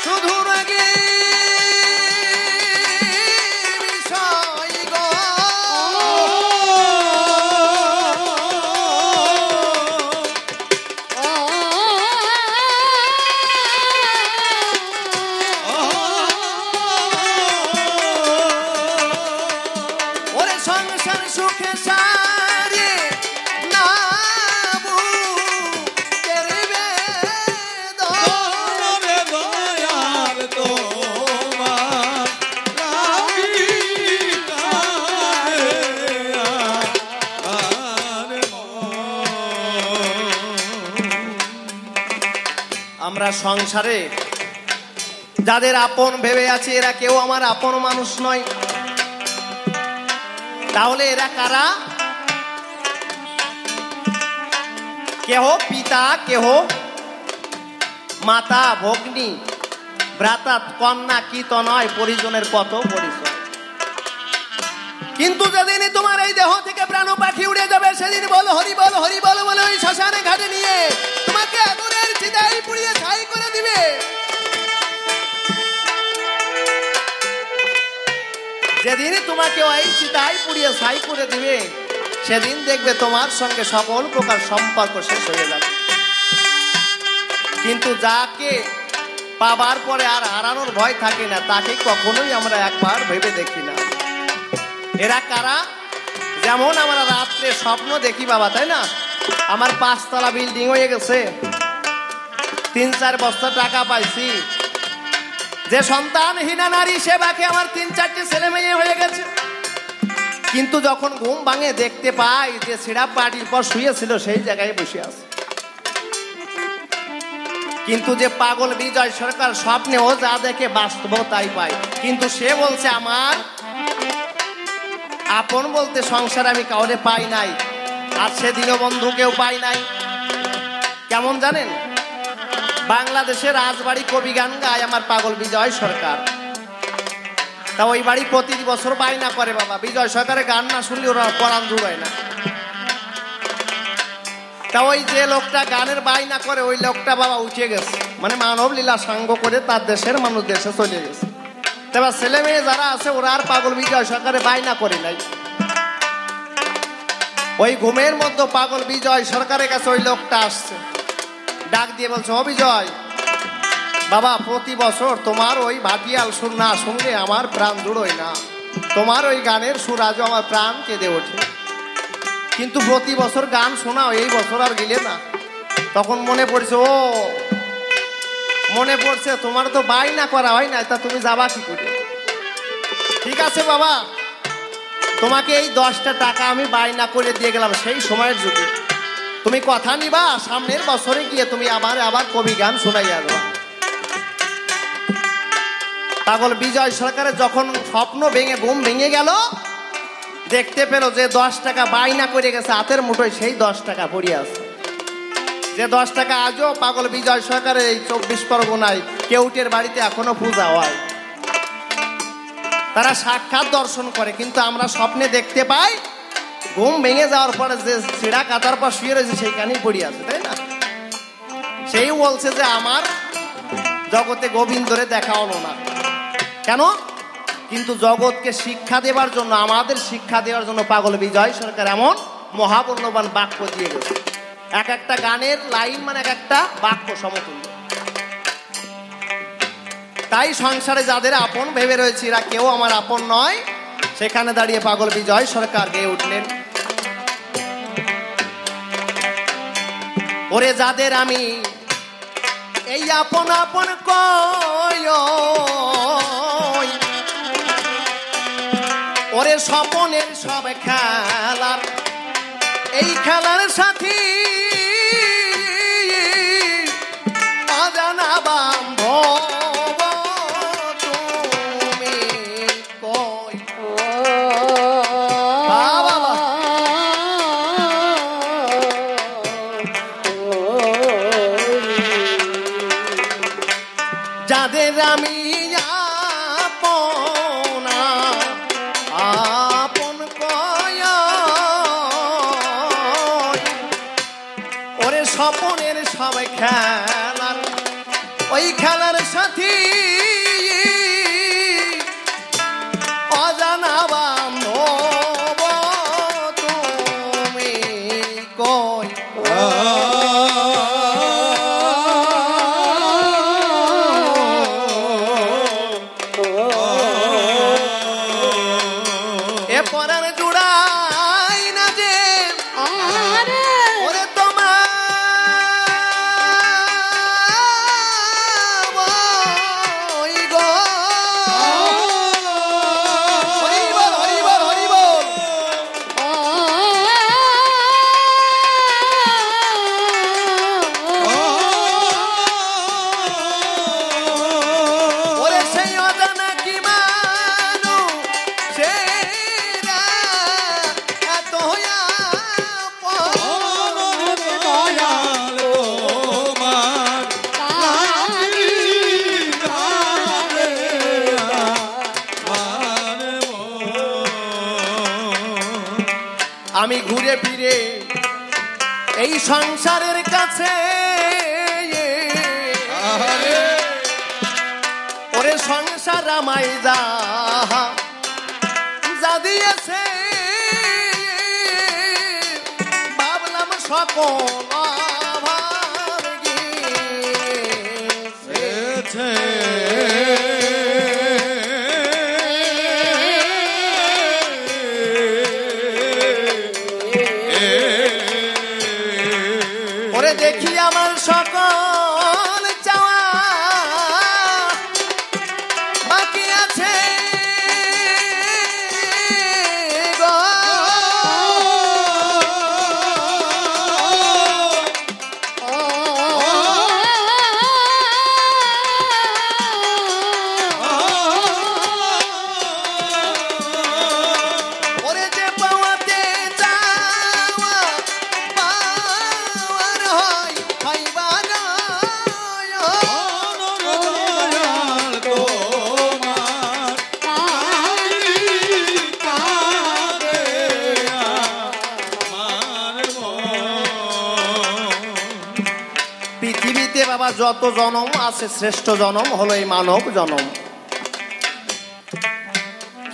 শুধু রাগে বিষয় গো। ওরে সংসার সুখে সারে না বুকের বেদনা। দয়াল তোমার লাগি কাঁদে আমার আমরা সংসারে যাদের আপন ভেবে আছি এরা কেউ আমার আপন মানুষ নয়, তাহলে এরা কারা? কেহ পিতা, কেহ মাতা, ভগ্নী, ভ্রাতা, কন্যা, কি তো নয়, পরিজনের কত পরিচয়। কিন্তু যেদিনই তোমার এই দেহ থেকে প্রাণ পাখি উড়ে যাবে সেদিন বলো হরি বল হরি বল বলে ওই শ্মশানে ঘাটে নিয়ে তোমাকে আগুনের চিতায় পুড়িয়ে ছাই করে দিবে। যেদিনই তোমাকে ওই চিতায় পুড়িয়ে ছাই করে দিবে সেদিন দেখবে তোমার সঙ্গে সকল প্রকার সম্পর্ক শেষ হয়ে যাবে। কিন্তু যাকে পাবার পরে আর হারানোর ভয় থাকে না তাকে কখনোই আমরা একবার ভেবে দেখি না। এরা কারা? যেমন আমরা রাত্রে স্বপ্ন দেখি বাবা, তাই না? আমার 5 তলা বিল্ডিং হয়ে গেছে, 3-4 বস্তা টাকা পাইছি, যে সন্তানহীনা নারী সেবাকে আমার 3-4টে ছেলে মেয়ে হয়ে গেছে। কিন্তু যখন ঘুম ভাঙে দেখতে পাই যে ছেঁড়া পাটির পর শুয়েছিল সেই জায়গায় বসে আছে। কিন্তু যে পাগল বিজয় সরকার স্বপ্নে ও যা দেখে বাস্তব তাই পায়। কিন্তু সে বলছে আমার আপন বলতে সংসার আমি কাউরে পাই নাই, আর সে দীনবন্ধুকেও পাই নাই। কেমন জানেন? বাংলাদেশের রাজবাড়ি কবি গান গায় আমার পাগল বিজয় সরকার। তা ওই বাড়ি প্রতি বছর বায়না করে বাবা, বিজয় সরকারের গান না শুনলে ওরা পরাণ জুড়ায় না। তা ওই যে লোকটা গানের বায়না করে ওই লোকটা বাবা উঠে গেছে, মানে মানব লীলা সাঙ্গ করে তার দেশের মানুষ দেশে চলে গেছে। এবার ছেলে মেয়ে যারা আছে ওরা আর পাগল বিজয় সরকারে বায়না করে নাই। ওই ঘুমের মধ্যে পাগল বিজয় সরকারের কাছে ওই লোকটা আসছে, ডাক দিয়ে বলছে, ও বিজয় বাবা, প্রতি বছর তোমার ওই ভাটিয়াল সুর না শুনলে আমার প্রাণ জুড়োয় না, তোমার ওই গানের সুর আজও আমার প্রাণ কেঁদে ওঠে, কিন্তু প্রতি বছর গান শোনাও, এই বছর আর গেলে না। তখন মনে পড়ছে, ও মনে পড়ছে তোমার তো বায়না করা হয় না, তা তুমি যাবা কি করে? ঠিক আছে বাবা, তোমাকে এই 10টা টাকা আমি বায়না করে দিয়ে গেলাম সেই সময়ের যুগে, তুমি কথা নিবা, সামনের বছরে গিয়ে তুমি আবার কবি গান শোনাইয়া দেবা। পাগল বিজয় সরকারের যখন স্বপ্ন ভেঙে ঘুম ভেঙে গেল, দেখতে পেল যে 10 টাকা বায়না করে গেছে হাতের মুঠোয় সেই 10 টাকা পড়ে আছে। যে 10 টাকা আজও পাগল বিজয় সরকারের এই 24 পরগনায় কেউটের বাড়িতে এখনো পূজা হয়, তারা সাক্ষাৎ দর্শন করে। কিন্তু আমরা স্বপ্নে দেখতে পাই ঘুম ভেঙে যাওয়ার পরে যে ছেঁড়া কাতার পর শুয়ে রয়েছে সেইখানেই পড়ে আছে, তাই না? সেই বলছে যে আমার জগতে গোবিন্দরে দেখা হলো না কেন? কিন্তু জগৎকে শিক্ষা দেবার জন্য, আমাদের শিক্ষা দেওয়ার জন্য পাগল বিজয় সরকার এমন মহামূল্যবান বাক্য দিয়ে গেছে। এক একটা গানের লাইন মানে এক একটা বাক্য সমতুল্য। তাই সংসারে যাদের আপন ভেবে রয়েছে এরা কেউ আমার আপন নয়, সেখানে দাঁড়িয়ে পাগল বিজয় সরকার গেয়ে উঠলেন, ওরে যাদের আমি এই আপন আপন কই, ওরে স্বপনের সব খেলার এই খেলার সাথী অজানা বান্ধব তুমি কই। বাবা যাদের আমি আপন কয়, ওরে স্বপনের সবাই খেলার ওই খেলার সাথী অজানা বান্ধব তুমি কই। এ পরার জুড়াই না যে ওরে তোমার ওই গো, হরি বল হরি বল হরি বল। ওরে সেই অজানা কি মানু সেরা এত আমি ঘুরে ফিরে এই সংসারের কাছে, ওরে সংসার আমায় যা দিয়েছে ভাবলাম সকল আভার গিয়েছে। ওরে দেখি আমার সকল চাওয়া বাকি আছে গো, ওরে যে পাওয়াতে যাওয়া পাওয়ার হয় হইবা না আমার যত জনম আছে শ্রেষ্ঠ জনম হলো এই মানব জনম।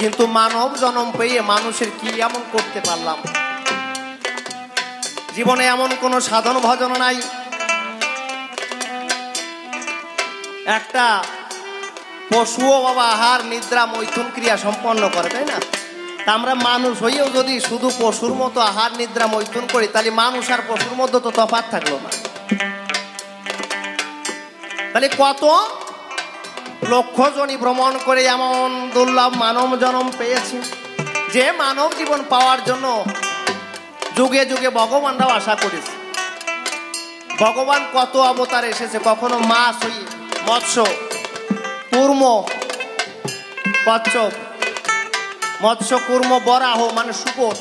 কিন্তু মানব জনম পেয়ে মানুষের কি এমন করতে পারলাম? জীবনে এমন কোনো সাধন ভজন নাই। একটা পশুও বাবা আহার নিদ্রা মৈথুন ক্রিয়া সম্পন্ন করে, তাই না? তা আমরা মানুষ হইয়েও যদি শুধু পশুর মতো আহার নিদ্রা মৈথুন করি, তাহলে মানুষ আর পশুর মধ্যে তো তফাৎ থাকলো না। তাহলে কত লক্ষ জনই ভ্রমণ করে এমন দুর্লভ মানব জন্ম পেয়েছি, যে মানব জীবন পাওয়ার জন্য যুগে যুগে ভগবানরাও আশা করেছে। ভগবান কত অবতার এসেছে, কখনো মাছ হই, মৎস্য, কুর্ম, কচ্ছপ, মৎস্য কুর্ম বরাহ মানে শুকর,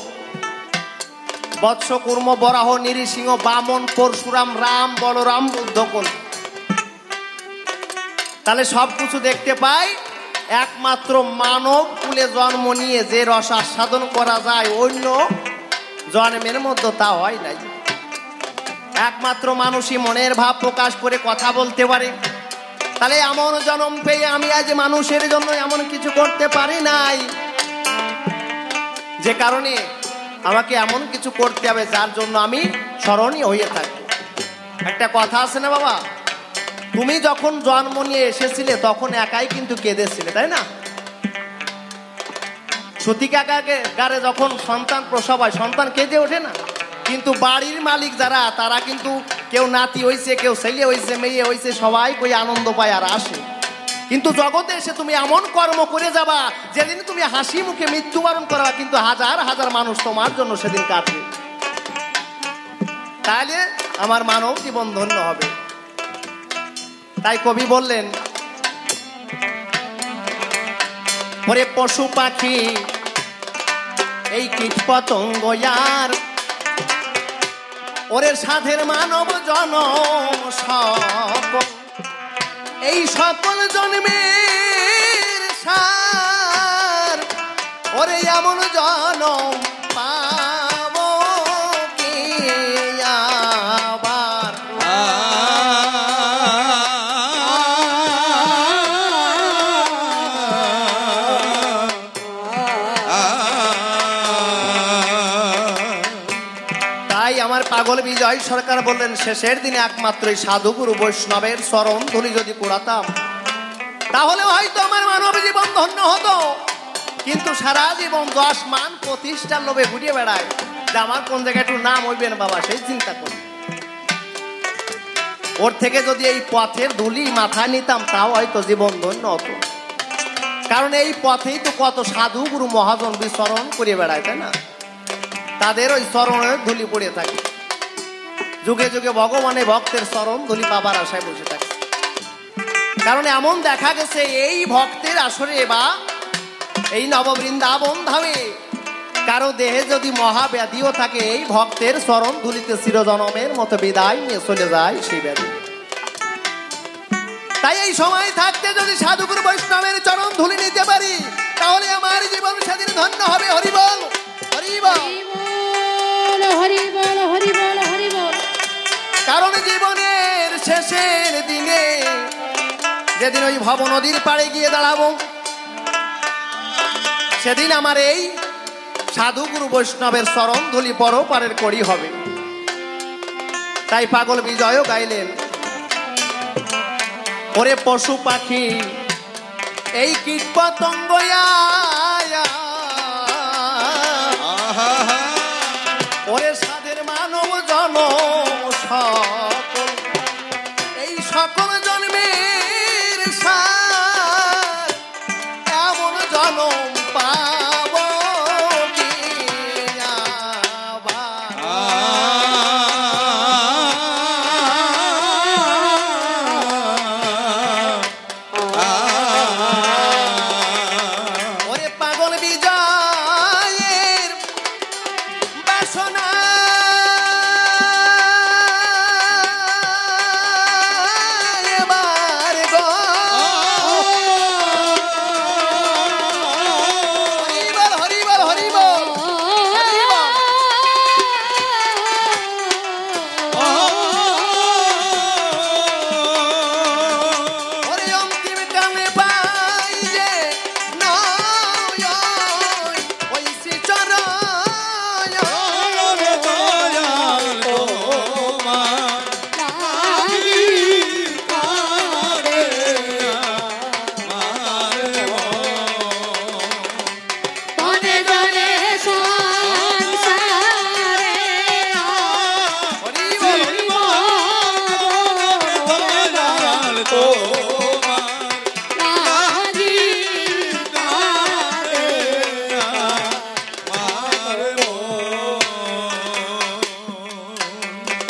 বৎস কুর্ম বরাহ নৃসিংহ বামন পরশুরাম রাম বলরাম বুদ্ধকল। তাহলে সবকিছু দেখতে পাই। একমাত্র মানব কুলে জন্ম নিয়ে যে রস আস্বাদন করা যায় অন্য জন্মের মধ্যে তা হয় নাই। একমাত্র মানুষই মনের ভাব প্রকাশ করে কথা বলতে পারে। তাহলে এমন জন্ম পেয়ে আমি আজ মানুষের জন্য এমন কিছু করতে পারি নাই, যে কারণে আমাকে এমন কিছু করতে হবে যার জন্য আমি স্মরণীয় হয়ে থাকি। একটা কথা আছে না বাবা, তুমি যখন জন্ম নিয়ে এসেছিলে তখন একাই কিন্তু কেঁদেছিলে, তাই না? সতী কাকারে যখন সন্তান প্রসব হয় সন্তান কেঁদে ওঠে না? কিন্তু বাড়ির মালিক যারা, তারা কিন্তু কেউ নাতি হইছে, কেউ ছেলে হইছে, মেয়ে হইছে, সবাই কই আনন্দ পায় আর আসে। কিন্তু জগতে এসে তুমি এমন কর্ম করে যাবা যেদিন তুমি হাসি মুখে মৃত্যুবরণ করবা, কিন্তু হাজার হাজার মানুষ তোমার জন্য সেদিন কাঁদবে। তাহলে আমার মানব জীবন ধন্য হবে। তাই কবি বললেন, ওরে পশু পাখি এই কীট পতঙ্গ আর ওরে সাধের মানব জনম সকল, এই সকল জন্মের সার ওরে এমন জনম পাবো কি আবার। তাই আমার পাগল বিজয় সরকার বললেন, শেষের দিনে একমাত্র এই সাধুগুরু বৈষ্ণবের চরণ ধুলি যদি কুড়াতাম তাহলে হয়তো আমার মানব জীবন ধন্য হতো। কিন্তু সারা জীবন 10 মান প্রতিষ্ঠার লোভে ঘুরিয়ে বেড়ায়, যে আমার কোন জায়গায় একটু নাম হইবে না বাবা, সেই চিন্তা করি। ওর থেকে যদি এই পথের ধুলি মাথায় নিতাম তাও হয়তো জীবন ধন্য হতো। কারণ এই পথেই তো কত সাধু গুরু মহাজন বিচরণ করে বেড়ায়, তাই না? তাদের ওই চরণের ধুলি পড়ে থাকে। যুগে যুগে ভগবানের ভক্তের চরণ ধুলি পাবার আশায় বসে থাকে। কারণ এমন দেখা গেছে এই ভক্তের আসরে বা এই নববৃন্দাবন ধামে কারো দেহে যদি মহাব্যাধিও থাকে, এই ভক্তের চরণ ধুলিতে চিরজনমের মতো বিদায় নিয়ে চলে যায় সেই ব্যাধি। তাই এই সময় থাকতে যদি সাধুগুরু বৈষ্ণবের চরণ ধুলি নিতে পারি তাহলে আমার জীবন সেদিন ধন্য হবে। হরি বল, হরি বল, হরি বল, হরি বল, হরি বল। কারণ জীবনের শেষের দিনে যেদিন ওই ভব নদীর পাড়ে গিয়ে দাঁড়াবো, সেদিন আমার এই সাধুগুরু বৈষ্ণবের চরণ ধুলি পরপারের করি হবে। তাই পাগল বিজয়ও গাইলেন, ওরে পশু পাখি এই কীট পতঙ্গ ওরে সাধের মানব জন্ম সকল, এই সকল জন্মের সার এমন জন্ম পাবো কি আবার। ওরে পাগল বিজয়ের বাসনা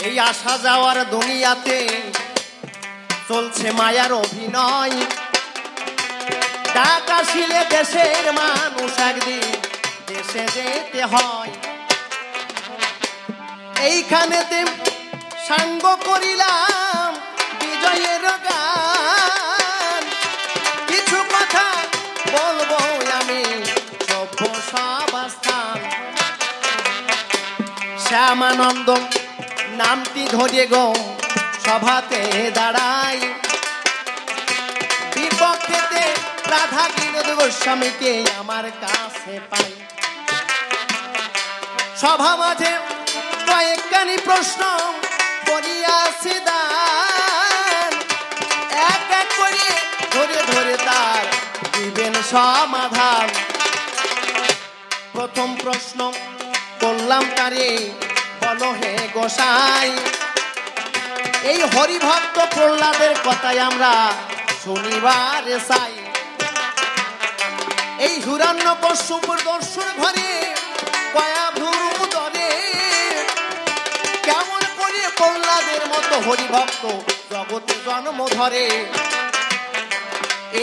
এই আসা যাওয়ার দুনিয়াতে চলছে মায়ার অভিনয়। ডাক আসিলে দেশের মানুষ একদিন দেশে যেতে হয়। এইখানেতে সাঙ্গ করিলাম বিজয়ের গান। কিছু কথা বলবো আমি সভ্য সবাস্থান। শ্যামানন্দ নামটি ধরে গো সভাতে দাঁড়াই। বিপক্ষেতে রাধা বিনোদ গোস্বামীকে আমার কাছে পাই। সভা মাঝে কয়েকখানি প্রশ্ন করিয়াছি দান। এক এক করে ধরে ধরে তার দিবেন সমাধান। প্রথম প্রশ্ন করলাম তারে, বলো হে গোসাই, এই হরিভক্ত প্রহ্লাদের কথাই আমরা শনিবারে চাই। এই হিরণ্যকশ্যপুর দর্শন ঘরে কয়া ভুরু দরে কেমন করে প্রহ্লাদের মতো হরিভক্ত জগতে জন্ম ধরে।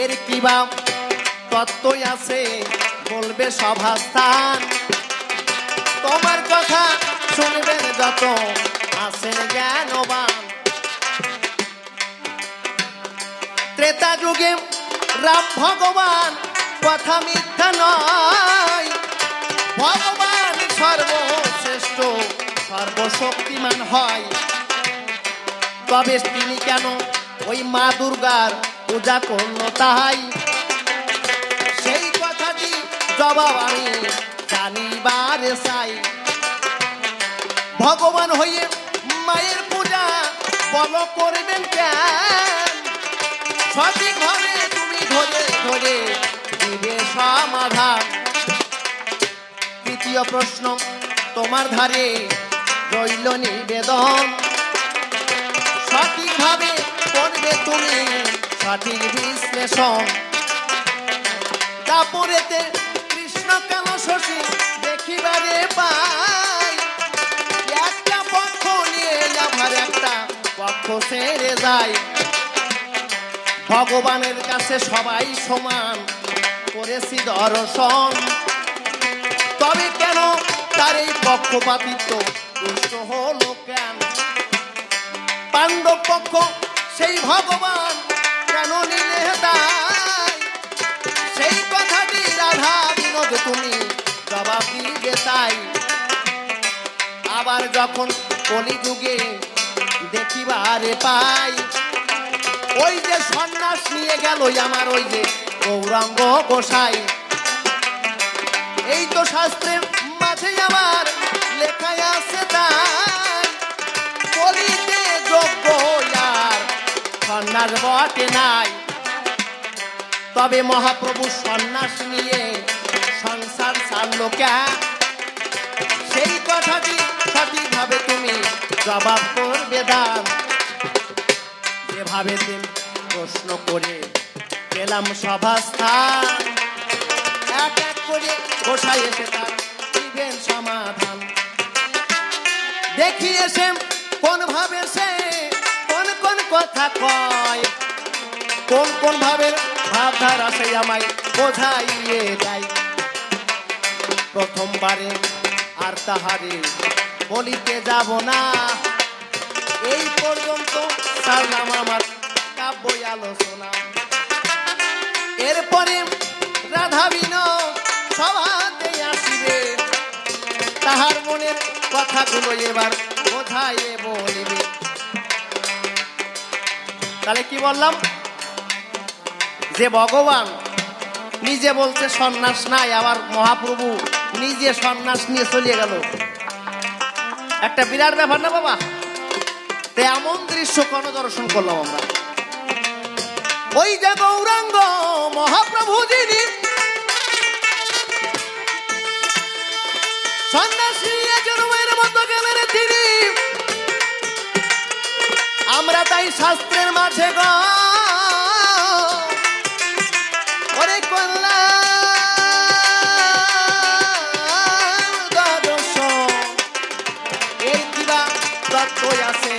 এর কিবা তত্ত্বই আছে বলবে সভাস্থান। তোমার কথা শুনবেন যত আছেন জ্ঞানবান। ত্রেতা যুগে রাম ভগবান কথা মিথ্যা নয়। ভগবান সর্বশ্রেষ্ঠ সর্বশক্তিমান হয়। তবে তিনি কেন ওই মা দুর্গার পূজা করল তাই? সেই কথাটি জবাব আমি জানিবারে চাই। ভগবান হয়ে মায়ের পূজা বল করবেন কেন? সঠিকভাবে তুমি ধরে ধরে দিবে সমাধান। তৃতীয় প্রশ্ন তোমার ধারে রইল নিবেদন। সঠিকভাবে করবে তুমি সঠিক বিশ্লেষণ। তারপরেতে কৃষ্ণ কেন শশী দেখিবারে পাই? একটা পক্ষ নিয়ে আমার একটা পক্ষ ছেড়ে যায়। ভগবানের কাছে সবাই সমান করেছি দর্শন। তবে কেন তার এই পক্ষপাতিত্ব দুষ্ট হলো কেন? পাণ্ডব পক্ষ সেই ভগবান কেন নিলে দায়? সেই কথাটি রাধা বিনোদ তুমি জবাব দিবে তাই। আবার যখন কলিযুগে দেখিবারে পাই, ওই যে সন্ন্যাস নিয়ে গেল আমার ওই যে গৌরাঙ্গ গোসাই। এই তো শাস্ত্রের মাঝে আমার লেখাই আছে তাই। কলিতে যোগ্য আর সন্ন্যাস বটে নাই। তবে মহাপ্রভু সন্ন্যাস নিয়ে সংসার ছাড়লো কেন? সেই কথাটি সঠিকভাবে তুমি জবাব করবে দান। যেভাবে দিন প্রশ্ন করে পেলাম সভাস্থান। এক এক করে গোসাই এসে তার দিবেন সমাধান। দেখি এসে কোন ভাবে সে কোন কোন কথা কয়। কোন কোন ভাবের ভাবধারা সে আমায় বোঝাইয়ে দেয়। প্রথমবারে আর তাহারে বলিতে যাব না। এই পর্যন্ত সারলাম আমার কাব্য আলোচনা। এরপরে রাধা বিনোদ সভাতে আসিবে। তাহার মনের কথাগুলো এবার বোঝাইয়ে বলিবে। তাহলে কি বললাম? যে ভগবান নিজে বলছে সন্ন্যাস নাই, আবার মহাপ্রভু নিজে সন্ন্যাস নিয়ে চলে গেল। একটা বিরাট ব্যাপার না বাবা? এমন দৃশ্য কোন দর্শন করলাম আমরা। ওই যে গৌরাঙ্গ মহাপ্রভু যিনি সন্ন্যাসী জন্মের মতো গেলেন তিনি। আমরা তাই শাস্ত্রের মাঝে গো ওরে কল্যাণ দর্শন। এই কিবা তত্ত্ব আছে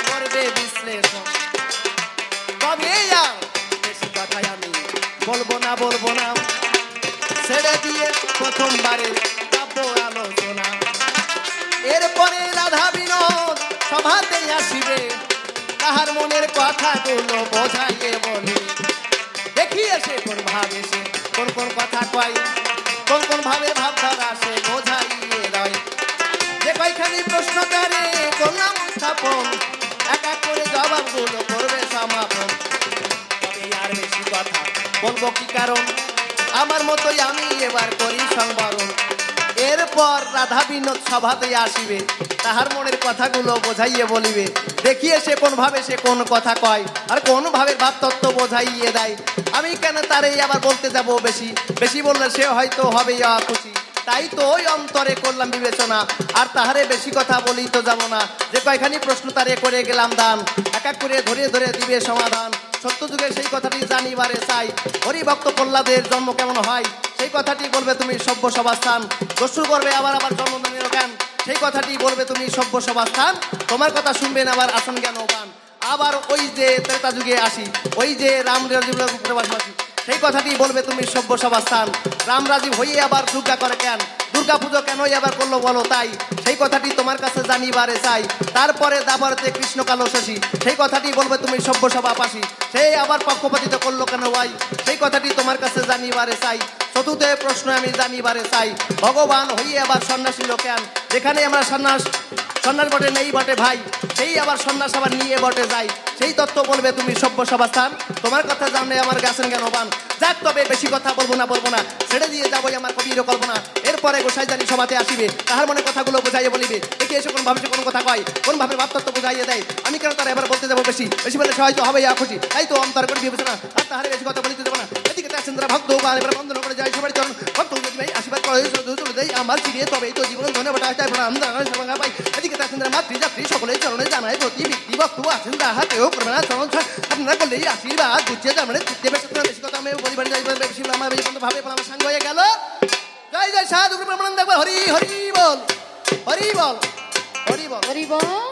করবে বিশ্লেষণ। তবে আর বেশি কথাই আমি বলবো না, ছেড়ে দিয়ে প্রথমবারের কাব্য আলোচনা। এরপরে রাধা বিনোদ সভাতে আসিবে, তাহার মনের কথাগুলো বোঝাইয়ে বলে। দেখিয়ে সে কোন ভাবে সে কোন কোন কথা কয়, কোন কোন ভাবে ভাবধারা সে বোঝাইয়ে দেয়। যে কয়খানি প্রশ্ন করে করলাম উত্থাপন, এক এক করে জবাবগুলো করবে সমাপন। তবে আর বেশি কথা বলবো কি কারণ, আমার মতোই আমি এবার করি সংবরণ। এরপর রাধা বিনোদ সভাতে আসিবে, তাহার মনের কথাগুলো বোঝাইয়ে বলিবে। দেখিয়ে সে কোন ভাবে সে কোন কথা কয়, আর কোন ভাবে ভাবতত্ত্ব বোঝাইয়ে দেয়। আমি কেন তারে আবার বলতে যাব বেশি, বেশি বললে সে হয়তো হবে খুশি। তাই তো ওই অন্তরে করলাম বিবেচনা, আর তাহারে বেশি কথা বলি তো যাব না। যে কয়খানি প্রশ্ন তারে করে গেলাম দান, এক এক করে ধরে ধরে দিবে সমাধান। সত্য যুগে সেই কথাটি জানিবারে চাই, হরিভক্ত প্রহ্লাদের জন্ম কেমন হয়, সেই কথাটি বলবে তুমি সভ্য সভাস্থান। দস্যু করবে আবার আবার জন্মদানের জ্ঞান, সেই কথাটি বলবে তুমি সভ্য সভাস্থান। তোমার কথা শুনবেন আবার আসন জ্ঞানবান। আবার ওই যে ত্রেতা যুগে আসি, ওই যে রাম রাজীব, সেই কথাটি বলবে তুমি সভ্য সভাস্থান। রাম রাজীব হইয়ে আবার দুর্গা করে কেন, দুর্গা পুজো কেনই আবার করলো বলো তাই, সেই কথাটি তোমার কাছে জানিবারে চাই। তারপরে দাবারতে কৃষ্ণ কালো শশী, সেই কথাটি বলবে তুমি সভ্য সভাপাশী। সেই আবার পক্ষপাতিত করলো কেন ভাই, সেই কথাটি তোমার কাছে জানিবারে চাই। চতুর্থ প্রশ্ন আমি জানিবারে চাই, ভগবান হইয়ে আবার সন্ন্যাসী লোকেন, যেখানে আমরা সন্ন্যাস বটে নেই বটে ভাই, সেই আবার সন্ন্যাস আবার নিয়ে বটে যাই। সেই তত্ত্ব বলবে তুমি সভ্য সভাস্থান। তোমার কথা জানলে আমার গাছেন জ্ঞানবান। যাক তবে বেশি কথা বলবো না, ছেড়ে দিয়ে যাবোই আমার কবির কল্পনা। এরপরে গোসাই জানি সভাতে আসিবে, তাহার মনে কথাগুলো বোঝাইয়ে বলিবে। দেখি এসে কোন ভাবে কোন কথা কয়, কোন ভাবে ভাবতত্ত্ব বোঝাইয়ে দেয়। আমি কেন তারা এবার বলতে যাবো বেশি, বেশি বলে সে হয়তো হবে খুশি। তাই তো অন্তর করে বিবেচনা, আর তাহারে বেশি কথা বলিতে যাবো না। এদিকে তার ভক্ত এবার বন্ধন করে যায় সবাই চরণ ভক্ত ভাই আশীর্বাদ করে চলে যাই আমার চিড়িয়ে, তবে এই তো জীবন ধন্যবাদ পাই। এদিকে তার মাতৃযাত্রী সকলেই চরণে জানায় প্রতি ব্যক্তি ভক্ত আছেন তাহা কেউ করবে না চরণ আপনারা করলেই আশীর্বাদ বুঝছে যার মানে বেশি কথা আমি পরিবার বেশি আমার ভাবে আমার সাঙ্গ হয়ে গেল। জয় জয় সাধু প্রমাণ দেখবো হরি হরি বল, হরি বল, হরি বল, হরি বল।